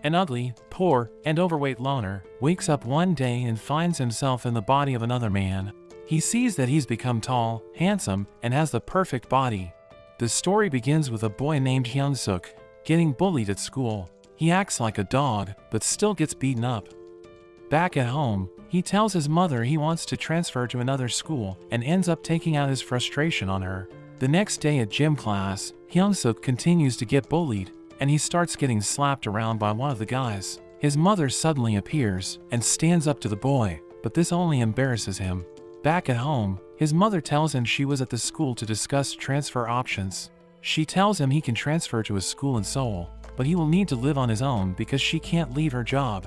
An ugly, poor, and overweight loner wakes up one day and finds himself in the body of another man. He sees that he's become tall, handsome, and has the perfect body. The story begins with a boy named Hyun-suk getting bullied at school. He acts like a dog, but still gets beaten up. Back at home, he tells his mother he wants to transfer to another school and ends up taking out his frustration on her. The next day at gym class, Hyun-suk continues to get bullied, and he starts getting slapped around by one of the guys. His mother suddenly appears and stands up to the boy, but this only embarrasses him. Back at home, his mother tells him she was at the school to discuss transfer options. She tells him he can transfer to a school in Seoul, but he will need to live on his own because she can't leave her job.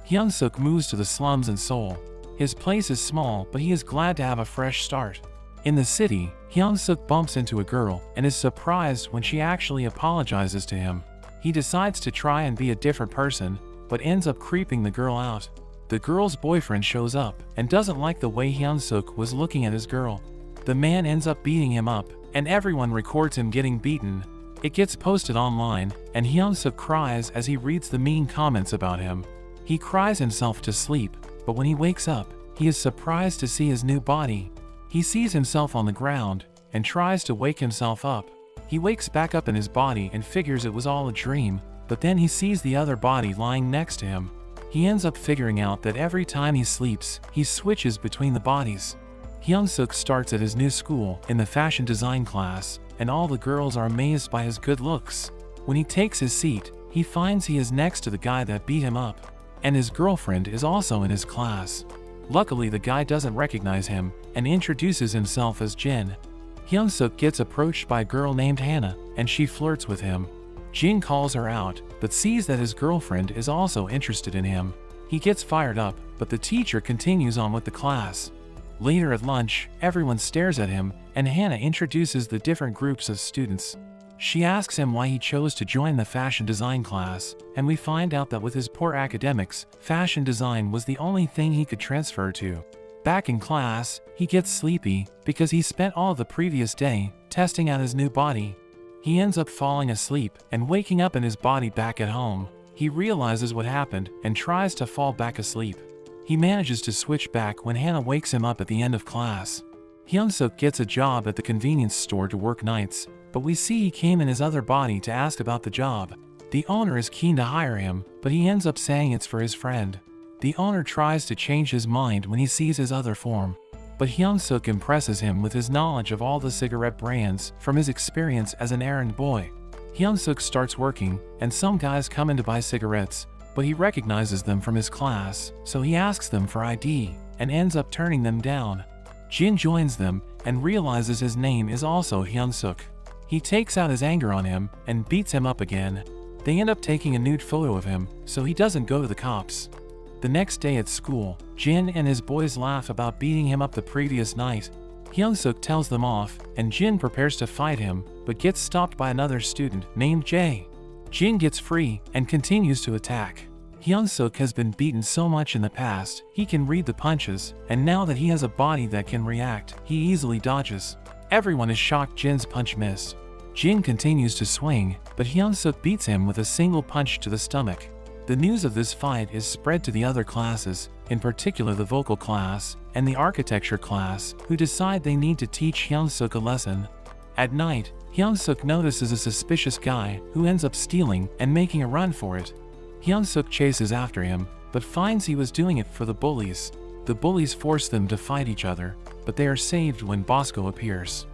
Hyun-suk moves to the slums in Seoul. His place is small, but he is glad to have a fresh start. In the city, Hyun-suk bumps into a girl and is surprised when she actually apologizes to him. He decides to try and be a different person, but ends up creeping the girl out. The girl's boyfriend shows up and doesn't like the way Hyun-suk was looking at his girl. The man ends up beating him up, and everyone records him getting beaten. It gets posted online, and Hyun-suk cries as he reads the mean comments about him. He cries himself to sleep, but when he wakes up, he is surprised to see his new body. He sees himself on the ground and tries to wake himself up. He wakes back up in his body and figures it was all a dream, but then he sees the other body lying next to him. He ends up figuring out that every time he sleeps, he switches between the bodies. Hyun-suk starts at his new school in the fashion design class, and all the girls are amazed by his good looks. When he takes his seat, he finds he is next to the guy that beat him up, and his girlfriend is also in his class. Luckily, the guy doesn't recognize him and introduces himself as Jin. Hyun-suk gets approached by a girl named Hannah, and she flirts with him. Jin calls her out, but sees that his girlfriend is also interested in him. He gets fired up, but the teacher continues on with the class. Later at lunch, everyone stares at him, and Hannah introduces the different groups of students. She asks him why he chose to join the fashion design class, and we find out that with his poor academics, fashion design was the only thing he could transfer to. Back in class, he gets sleepy because he spent all the previous day testing out his new body. He ends up falling asleep and waking up in his body back at home. He realizes what happened and tries to fall back asleep. He manages to switch back when Hannah wakes him up at the end of class. Hyun-suk gets a job at the convenience store to work nights, but we see he came in his other body to ask about the job. The owner is keen to hire him, but he ends up saying it's for his friend. The owner tries to change his mind when he sees his other form, but Hyun-suk impresses him with his knowledge of all the cigarette brands from his experience as an errand boy. Hyun-suk starts working, and some guys come in to buy cigarettes, but he recognizes them from his class, so he asks them for ID, and ends up turning them down. Jin joins them, and realizes his name is also Hyun-suk. He takes out his anger on him, and beats him up again. They end up taking a nude photo of him, so he doesn't go to the cops. The next day at school, Jin and his boys laugh about beating him up the previous night. Hyun-suk tells them off, and Jin prepares to fight him, but gets stopped by another student named Jae. Jin gets free and continues to attack. Hyun-suk has been beaten so much in the past, he can read the punches, and now that he has a body that can react, he easily dodges. Everyone is shocked Jin's punch missed. Jin continues to swing, but Hyun-suk beats him with a single punch to the stomach. The news of this fight is spread to the other classes, in particular the vocal class and the architecture class, who decide they need to teach Hyun-suk a lesson. At night, Hyun-suk notices a suspicious guy who ends up stealing and making a run for it. Hyun-suk chases after him, but finds he was doing it for the bullies. The bullies force them to fight each other, but they are saved when Bosco appears.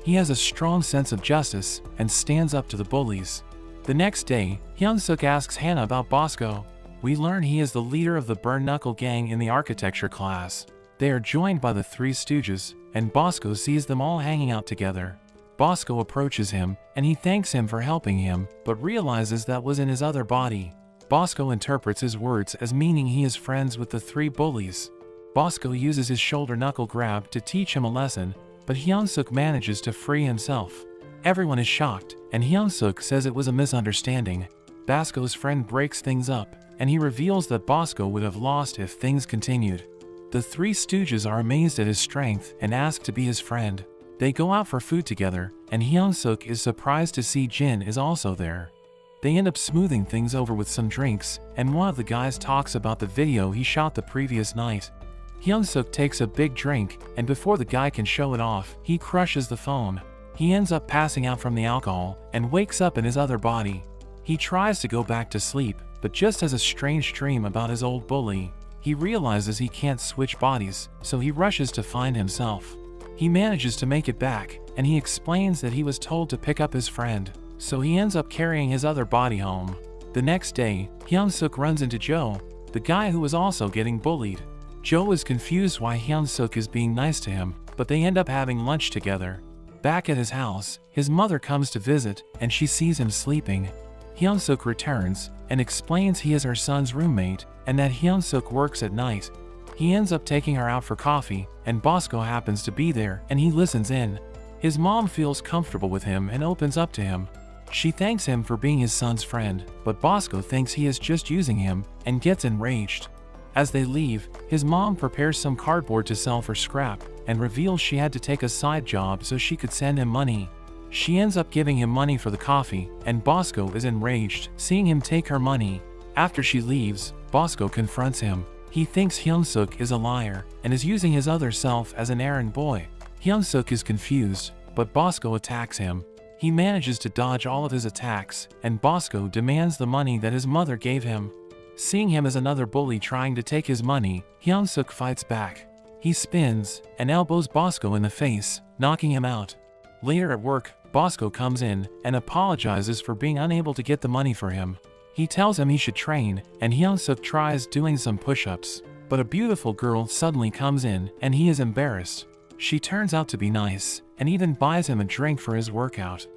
He has a strong sense of justice and stands up to the bullies. The next day, Hyun-suk asks Hannah about Bosco. We learn he is the leader of the Burn Knuckle gang in the architecture class. They are joined by the Three Stooges, and Bosco sees them all hanging out together. Bosco approaches him, and he thanks him for helping him, but realizes that was in his other body. Bosco interprets his words as meaning he is friends with the three bullies. Bosco uses his shoulder knuckle grab to teach him a lesson, but Hyun-suk manages to free himself. Everyone is shocked, and Hyun-suk says it was a misunderstanding. Bosco's friend breaks things up, and he reveals that Bosco would have lost if things continued. The Three Stooges are amazed at his strength and ask to be his friend. They go out for food together, and Hyun-suk is surprised to see Jin is also there. They end up smoothing things over with some drinks, and one of the guys talks about the video he shot the previous night. Hyunsuk takes a big drink, and before the guy can show it off, he crushes the phone. He ends up passing out from the alcohol, and wakes up in his other body. He tries to go back to sleep, but just has a strange dream about his old bully. He realizes he can't switch bodies, so he rushes to find himself. He manages to make it back, and he explains that he was told to pick up his friend, so he ends up carrying his other body home. The next day, Hyunsuk runs into Joe, the guy who was also getting bullied. Joe is confused why Hyunsuk is being nice to him, but they end up having lunch together. Back at his house, his mother comes to visit, and she sees him sleeping. Hyunsuk returns, and explains he is her son's roommate, and that Hyunsuk works at night. He ends up taking her out for coffee, and Bosco happens to be there, and he listens in. His mom feels comfortable with him and opens up to him. She thanks him for being his son's friend, but Bosco thinks he is just using him, and gets enraged. As they leave, his mom prepares some cardboard to sell for scrap, and reveals she had to take a side job so she could send him money. She ends up giving him money for the coffee, and Bosco is enraged, seeing him take her money. After she leaves, Bosco confronts him. He thinks Hyunsuk is a liar, and is using his other self as an errand boy. Hyunsuk is confused, but Bosco attacks him. He manages to dodge all of his attacks, and Bosco demands the money that his mother gave him. Seeing him as another bully trying to take his money, Hyunsuk fights back. He spins, and elbows Bosco in the face, knocking him out. Later at work, Bosco comes in, and apologizes for being unable to get the money for him. He tells him he should train, and Hyunsuk tries doing some push-ups, but a beautiful girl suddenly comes in, and he is embarrassed. She turns out to be nice, and even buys him a drink for his workout.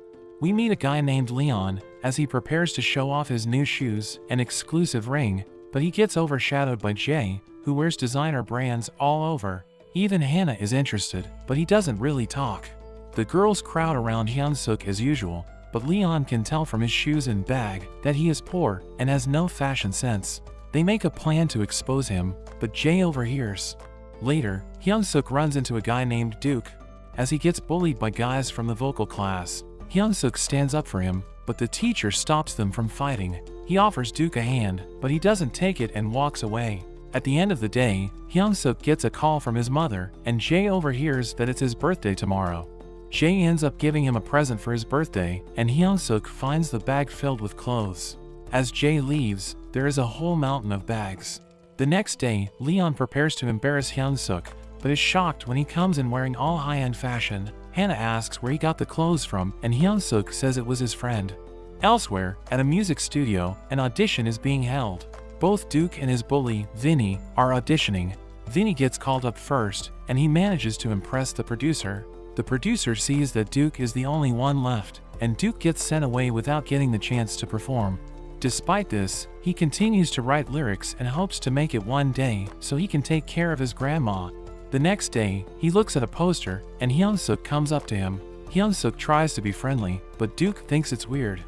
We meet a guy named Leon, as he prepares to show off his new shoes and exclusive ring, but he gets overshadowed by Jay, who wears designer brands all over. Even Hannah is interested, but he doesn't really talk. The girls crowd around Hyunsuk as usual, but Leon can tell from his shoes and bag that he is poor and has no fashion sense. They make a plan to expose him, but Jay overhears. Later, Hyunsuk runs into a guy named Duke. As he gets bullied by guys from the vocal class, Hyunsuk stands up for him, but the teacher stops them from fighting. He offers Duke a hand, but he doesn't take it and walks away. At the end of the day, Hyunsuk gets a call from his mother, and Jay overhears that it's his birthday tomorrow. Jay ends up giving him a present for his birthday, and Hyunsuk finds the bag filled with clothes. As Jay leaves, there is a whole mountain of bags. The next day, Leon prepares to embarrass Hyunsuk, but is shocked when he comes in wearing all high-end fashion. Hannah asks where he got the clothes from, and Hyunsuk says it was his friend. Elsewhere, at a music studio, an audition is being held. Both Duke and his bully, Vinny, are auditioning. Vinny gets called up first, and he manages to impress the producer. The producer sees that Duke is the only one left, and Duke gets sent away without getting the chance to perform. Despite this, he continues to write lyrics and hopes to make it one day so he can take care of his grandma. The next day, he looks at a poster, and Hyunsuk comes up to him. Hyunsuk tries to be friendly, but Duke thinks it's weird.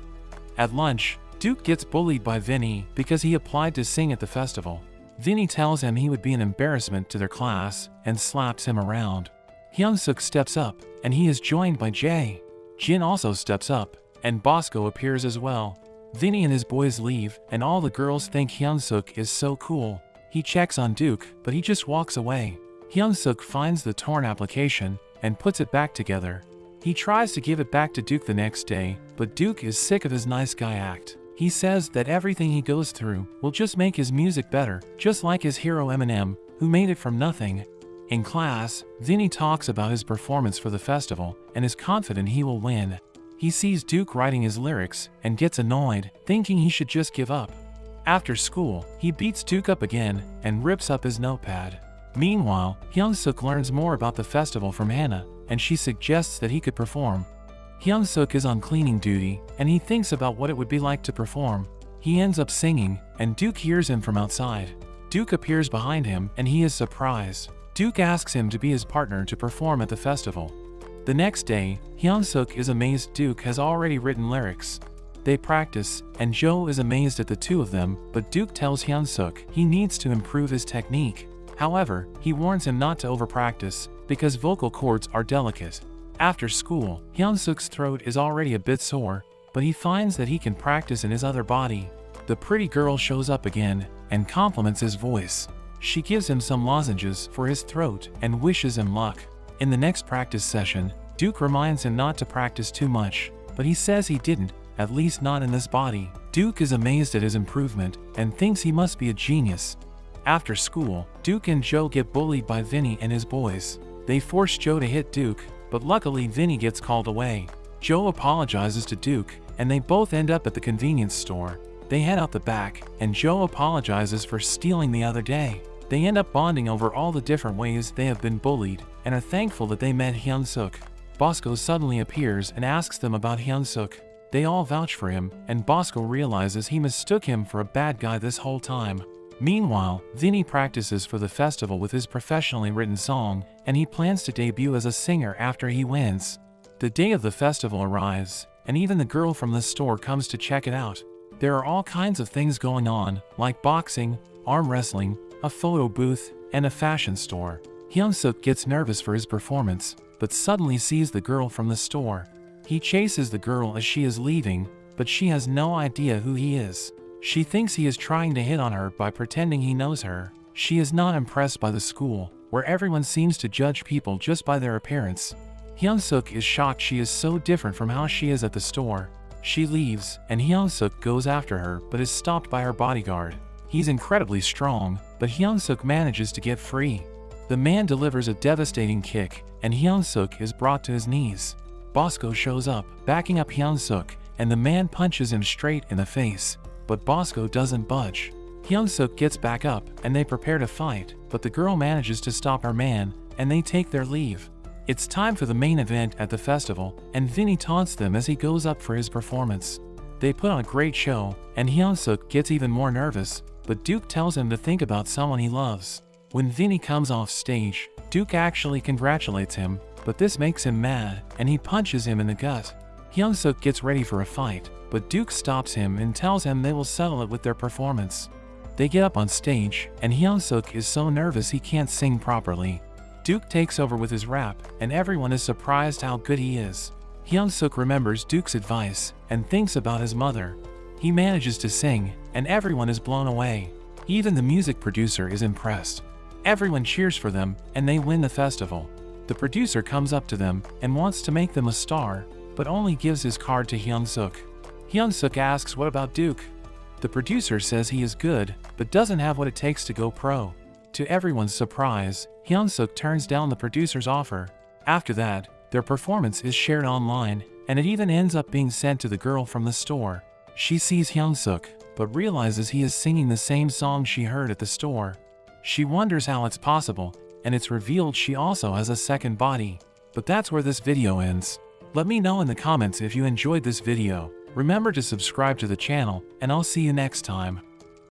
At lunch, Duke gets bullied by Vinny because he applied to sing at the festival. Vinny tells him he would be an embarrassment to their class and slaps him around. Hyunsuk steps up, and he is joined by Jay. Jin also steps up, and Bosco appears as well. Vinny and his boys leave, and all the girls think Hyunsuk is so cool. He checks on Duke, but he just walks away. Hyunsuk finds the torn application and puts it back together. He tries to give it back to Duke the next day, but Duke is sick of his nice guy act. He says that everything he goes through will just make his music better, just like his hero Eminem, who made it from nothing. In class, Vinny talks about his performance for the festival and is confident he will win. He sees Duke writing his lyrics and gets annoyed, thinking he should just give up. After school, he beats Duke up again and rips up his notepad. Meanwhile, Hyunsuk learns more about the festival from Hannah, and she suggests that he could perform. Hyunsuk is on cleaning duty, and he thinks about what it would be like to perform. He ends up singing, and Duke hears him from outside. Duke appears behind him, and he is surprised. Duke asks him to be his partner to perform at the festival. The next day, Hyunsuk is amazed Duke has already written lyrics. They practice, and Joe is amazed at the two of them, but Duke tells Hyunsuk he needs to improve his technique. However, he warns him not to overpractice, because vocal cords are delicate. After school, Hyunsuk's throat is already a bit sore, but he finds that he can practice in his other body. The pretty girl shows up again and compliments his voice. She gives him some lozenges for his throat and wishes him luck. In the next practice session, Duke reminds him not to practice too much, but he says he didn't, at least not in this body. Duke is amazed at his improvement and thinks he must be a genius. After school, Duke and Joe get bullied by Vinny and his boys. They force Joe to hit Duke, but luckily Vinny gets called away. Joe apologizes to Duke, and they both end up at the convenience store. They head out the back, and Joe apologizes for stealing the other day. They end up bonding over all the different ways they have been bullied, and are thankful that they met Hyunsuk. Bosco suddenly appears and asks them about Hyunsuk. They all vouch for him, and Bosco realizes he mistook him for a bad guy this whole time. Meanwhile, Vinny practices for the festival with his professionally written song, and he plans to debut as a singer after he wins. The day of the festival arrives, and even the girl from the store comes to check it out. There are all kinds of things going on, like boxing, arm wrestling, a photo booth, and a fashion store. Hyunsuk gets nervous for his performance, but suddenly sees the girl from the store. He chases the girl as she is leaving, but she has no idea who he is. She thinks he is trying to hit on her by pretending he knows her. She is not impressed by the school, where everyone seems to judge people just by their appearance. Hyunsuk is shocked she is so different from how she is at the store. She leaves, and Hyunsuk goes after her but is stopped by her bodyguard. He's incredibly strong, but Hyunsuk manages to get free. The man delivers a devastating kick, and Hyunsuk is brought to his knees. Bosco shows up, backing up Hyunsuk, and the man punches him straight in the face, but Bosco doesn't budge. Hyunsuk gets back up, and they prepare to fight, but the girl manages to stop her man, and they take their leave. It's time for the main event at the festival, and Vinny taunts them as he goes up for his performance. They put on a great show, and Hyunsuk gets even more nervous, but Duke tells him to think about someone he loves. When Vinny comes off stage, Duke actually congratulates him, but this makes him mad, and he punches him in the gut. Hyunsuk gets ready for a fight, but Duke stops him and tells him they will settle it with their performance. They get up on stage, and Hyunsuk is so nervous he can't sing properly. Duke takes over with his rap, and everyone is surprised how good he is. Hyunsuk remembers Duke's advice, and thinks about his mother. He manages to sing, and everyone is blown away. Even the music producer is impressed. Everyone cheers for them, and they win the festival. The producer comes up to them and wants to make them a star, but only gives his card to Hyunsuk. Hyunsuk asks what about Duke? The producer says he is good, but doesn't have what it takes to go pro. To everyone's surprise, Hyunsuk turns down the producer's offer. After that, their performance is shared online, and it even ends up being sent to the girl from the store. She sees Hyunsuk, but realizes he is singing the same song she heard at the store. She wonders how it's possible, and it's revealed she also has a second body. But that's where this video ends. Let me know in the comments if you enjoyed this video. Remember to subscribe to the channel, and I'll see you next time.